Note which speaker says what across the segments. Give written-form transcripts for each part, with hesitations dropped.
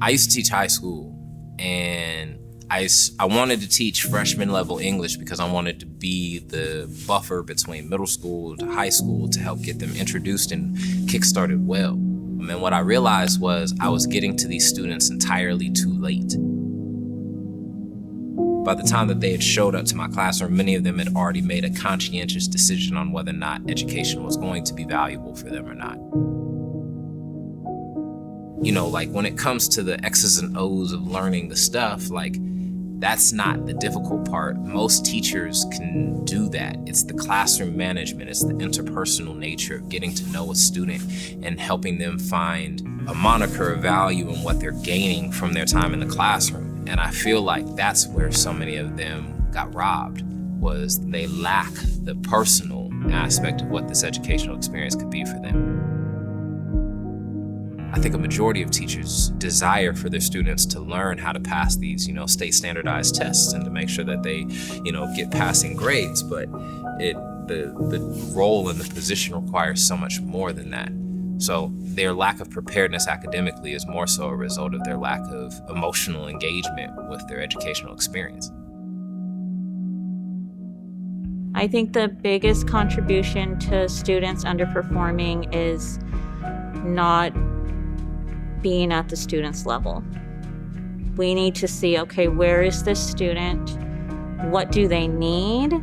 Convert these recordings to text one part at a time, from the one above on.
Speaker 1: I used to teach high school, and I wanted to teach freshman level English because I wanted to be the buffer between middle school to high school to help get them introduced and kickstarted well. And what I realized was I was getting to these students entirely too late. By the time that they had showed up to my classroom, many of them had already made a conscientious decision on whether or not education was going to be valuable for them or not. You know, like when it comes to the X's and O's of learning the stuff, like that's not the difficult part. Most teachers can do that. It's the classroom management. It's the interpersonal nature of getting to know a student and helping them find a moniker of value in what they're gaining from their time in the classroom. And I feel like that's where so many of them got robbed, was they lack the personal aspect of what this educational experience could be for them. I think a majority of teachers desire for their students to learn how to pass these, state standardized tests and to make sure that they, get passing grades, but the role and the position requires so much more than that. So their lack of preparedness academically is more so a result of their lack of emotional engagement with their educational experience.
Speaker 2: I think the biggest contribution to students underperforming is not being at the student's level. We need to see, okay, where is this student? What do they need?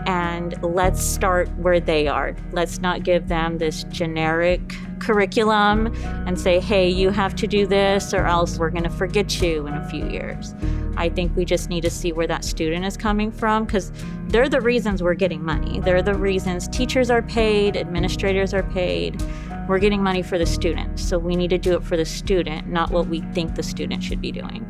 Speaker 2: And let's start where they are. Let's not give them this generic curriculum and say, hey, you have to do this or else we're going to forget you in a few years. I think we just need to see where that student is coming from, because they're the reasons we're getting money. They're the reasons teachers are paid, administrators are paid. We're getting money for the student. So we need to do it for the student, not what we think the student should be doing.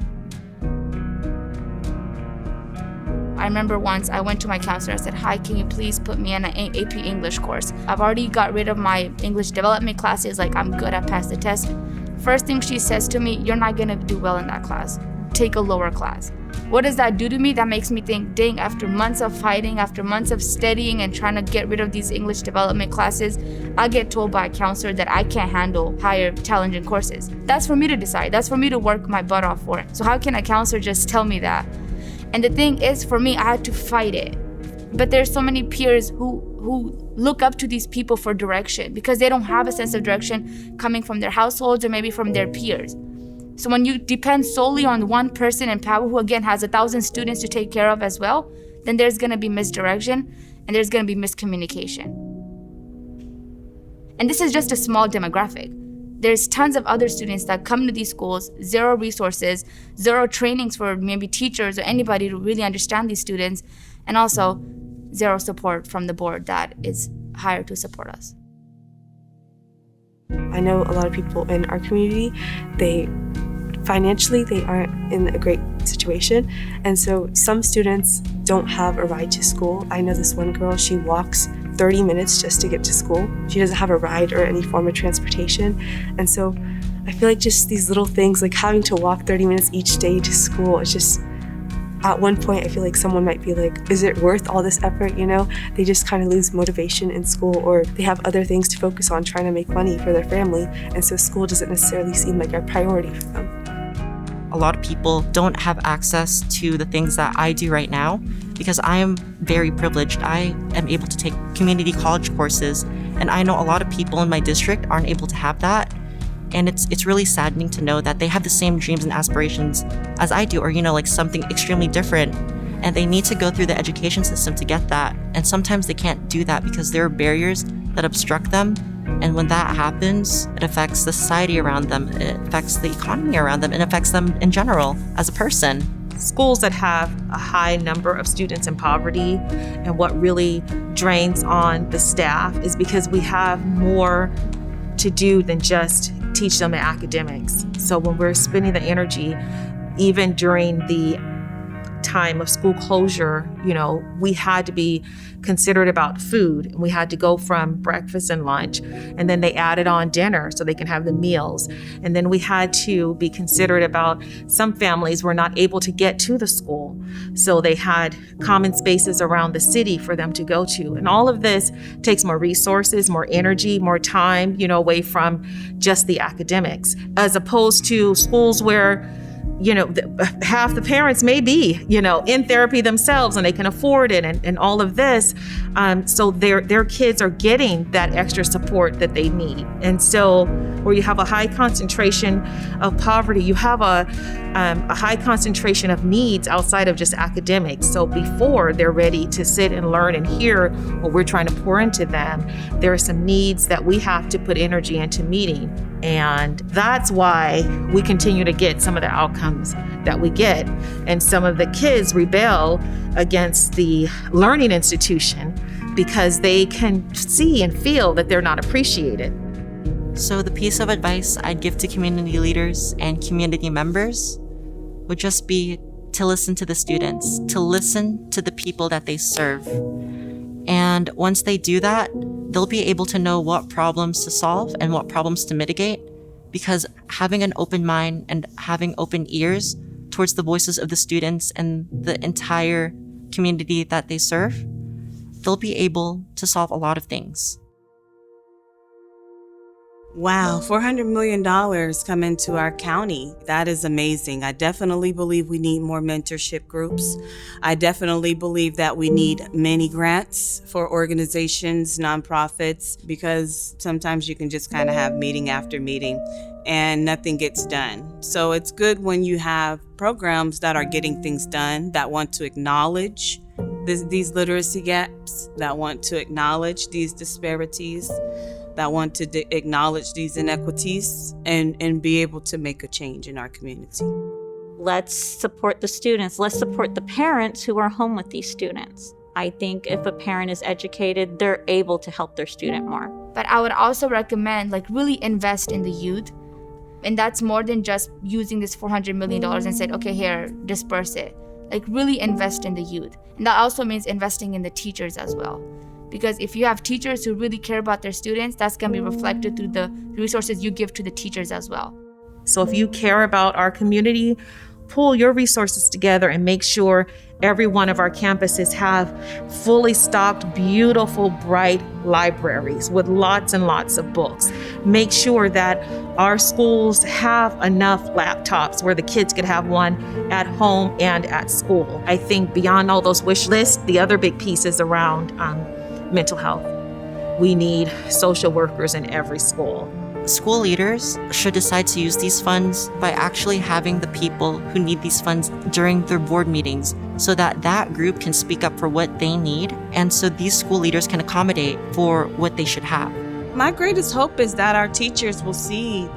Speaker 3: I remember once I went to my counselor and said, hi, can you please put me in an AP English course? I've already got rid of my English development classes, like I'm good, I passed the test. First thing she says to me, you're not gonna do well in that class. Take a lower class. What does that do to me? That makes me think, dang, after months of fighting, after months of studying and trying to get rid of these English development classes, I get told by a counselor that I can't handle higher challenging courses. That's for me to decide. That's for me to work my butt off for. So how can a counselor just tell me that? And the thing is, for me, I had to fight it. But there's so many peers who look up to these people for direction because they don't have a sense of direction coming from their households or maybe from their peers. So when you depend solely on one person in power who, again, has 1,000 students to take care of as well, then there's going to be misdirection and there's going to be miscommunication. And this is just a small demographic. There's tons of other students that come to these schools, zero resources, zero trainings for maybe teachers or anybody to really understand these students, and also zero support from the board that is hired to support us.
Speaker 4: I know a lot of people in our community, financially they aren't in a great situation, and so some students don't have a ride to school. I know this one girl, she walks 30 minutes just to get to school. She doesn't have a ride or any form of transportation. And so I feel like just these little things, like having to walk 30 minutes each day to school, it's just, at one point I feel like someone might be like, is it worth all this effort, They just kind of lose motivation in school, or they have other things to focus on trying to make money for their family. And so school doesn't necessarily seem like a priority for them.
Speaker 5: A lot of people don't have access to the things that I do right now because I am very privileged. I am able to take community college courses, and I know a lot of people in my district aren't able to have that. And it's really saddening to know that they have the same dreams and aspirations as I do, or like something extremely different, and they need to go through the education system to get that. And sometimes they can't do that because there are barriers that obstruct them. And when that happens, it affects the society around them, it affects the economy around them, and affects them in general as a person.
Speaker 6: Schools that have a high number of students in poverty, and what really drains on the staff is because we have more to do than just teach them the academics. So when we're spending the energy, even during the time of school closure, we had to be considerate about food. We had to go from breakfast and lunch, and then they added on dinner so they can have the meals. And then we had to be considerate about some families were not able to get to the school. So they had common spaces around the city for them to go to. And all of this takes more resources, more energy, more time, away from just the academics, as opposed to schools where half the parents may be, in therapy themselves and they can afford it and all of this. So their kids are getting that extra support that they need. And so where you have a high concentration of poverty, you have a high concentration of needs outside of just academics. So before they're ready to sit and learn and hear what we're trying to pour into them, there are some needs that we have to put energy into meeting. And that's why we continue to get some of the outcomes that we get. And some of the kids rebel against the learning institution because they can see and feel that they're not appreciated.
Speaker 5: So the piece of advice I'd give to community leaders and community members would just be to listen to the students, to listen to the people that they serve. And once they do that, they'll be able to know what problems to solve and what problems to mitigate, because having an open mind and having open ears towards the voices of the students and the entire community that they serve, they'll be able to solve a lot of things.
Speaker 7: Wow, $400 million come into our county. That is amazing. I definitely believe we need more mentorship groups. I definitely believe that we need many grants for organizations, nonprofits, because sometimes you can just kind of have meeting after meeting and nothing gets done. So it's good when you have programs that are getting things done, that want to acknowledge these literacy gaps, that want to acknowledge these disparities, that want to acknowledge these inequities and be able to make a change in our community.
Speaker 2: Let's support the students. Let's support the parents who are home with these students. I think if a parent is educated, they're able to help their student more.
Speaker 3: But I would also recommend really invest in the youth. And that's more than just using this $400 million and said, okay, here, disperse it. Really invest in the youth. And that also means investing in the teachers as well. Because if you have teachers who really care about their students, that's going to be reflected through the resources you give to the teachers as well.
Speaker 6: So if you care about our community, pull your resources together and make sure every one of our campuses have fully stocked, beautiful, bright libraries with lots and lots of books. Make sure that our schools have enough laptops where the kids could have one at home and at school. I think beyond all those wish lists, the other big piece is around mental health. We need social workers in every school.
Speaker 5: School leaders should decide to use these funds by actually having the people who need these funds during their board meetings so that that group can speak up for what they need, and so these school leaders can accommodate for what they should have.
Speaker 7: My greatest hope is that our teachers will see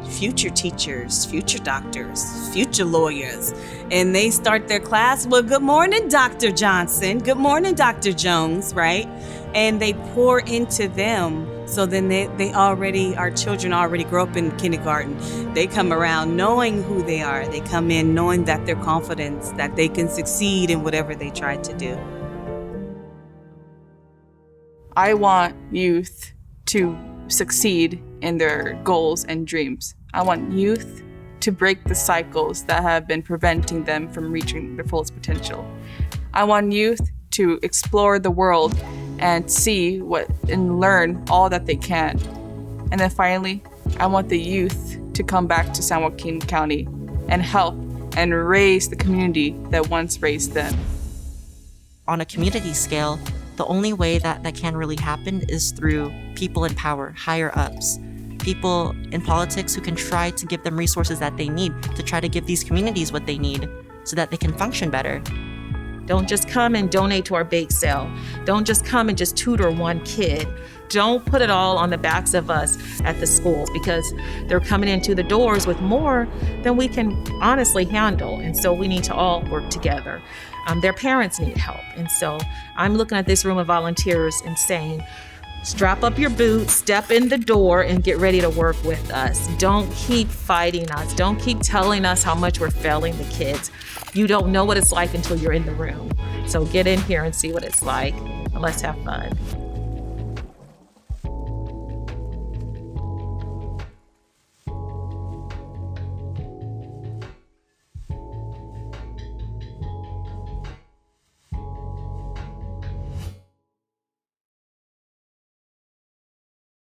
Speaker 7: future teachers, future doctors, future lawyers, and they start their class, well, good morning, Dr. Johnson, good morning, Dr. Jones, right? And they pour into them. So then our children already grow up in kindergarten. They come around knowing who they are. They come in knowing that they're confident, that they can succeed in whatever they try to do.
Speaker 8: I want youth to succeed in their goals and dreams. I want youth to break the cycles that have been preventing them from reaching their fullest potential. I want youth to explore the world and see and learn all that they can. And then finally, I want the youth to come back to San Joaquin County and help and raise the community that once raised them.
Speaker 5: On a community scale, the only way that can really happen is through people in power, higher ups, people in politics who can try to give them resources that they need to try to give these communities what they need so that they can function better.
Speaker 6: Don't just come and donate to our bake sale. Don't just come and just tutor one kid. Don't put it all on the backs of us at the schools, because they're coming into the doors with more than we can honestly handle. And so we need to all work together. Their parents need help. And so I'm looking at this room of volunteers and saying, Strap up your boots, step in the door, and get ready to work with us. Don't keep fighting us. Don't keep telling us how much we're failing the kids. You don't know what it's like until you're in the room. So get in here and see what it's like, and let's have fun.